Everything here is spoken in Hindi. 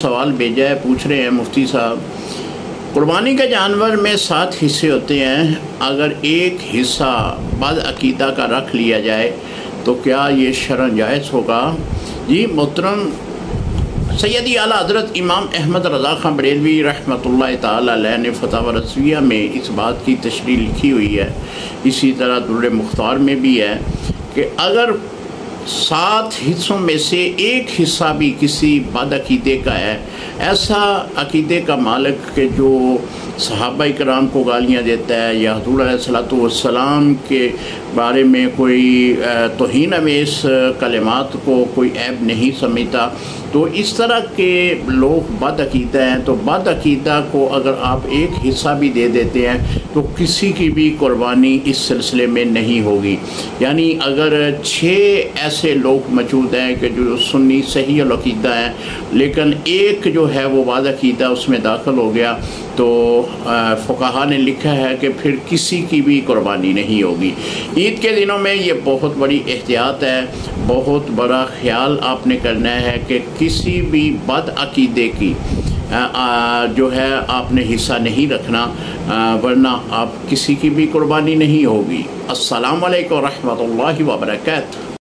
सवाल भेजा है, पूछ रहे हैं मुफ्ती साहब, कुर्बानी के जानवर में 7 हिस्से होते हैं, अगर एक हिस्सा बाद अकीदा का रख लिया जाए तो क्या ये शरअन जायज़ होगा? जी मोहतरम सैयदी आला हज़रत इमाम अहमद रज़ा ख़ान बरेलवी रहमतुल्लाह ताला अलैह ने फ़तावा रज़विया में इस बात की तशरीह लिखी हुई है। इसी तरह दुर्र मुख्तार में भी है कि अगर 7 हिस्सों में से एक हिस्सा भी किसी बद अकीदे का है, ऐसा अकीदे का मालिक के जो सहाबा इकराम को गालियाँ देता है या हुज़ूर अलैहिस्सलातु वस्सलाम के बारे में कोई तौहीन अमेज़ कलिमात को कोई ऐब नहीं समझता, तो इस तरह के लोग बद अकीदा हैं। तो बद अकीदा को अगर आप एक हिस्सा भी दे देते हैं तो किसी की भी कुर्बानी इस सिलसिले में नहीं होगी। यानी अगर 6 ऐसे लोग मौजूद हैं कि जो सुन्नी सही अकीदा हैं, लेकिन एक जो है वो बद अकीदा उसमें दाखिल हो गया, तो फ़ुक़हा ने लिखा है कि फिर किसी की भी कुर्बानी नहीं होगी। ईद के दिनों में ये बहुत बड़ी एहतियात है, बहुत बड़ा ख्याल आपने करना है कि किसी भी बद अकीदे की जो है आपने हिस्सा नहीं रखना, वरना आप किसी की भी कुर्बानी नहीं होगी। अस्सलामु अलैकुम रहमतुल्लाहि व बरकातहू।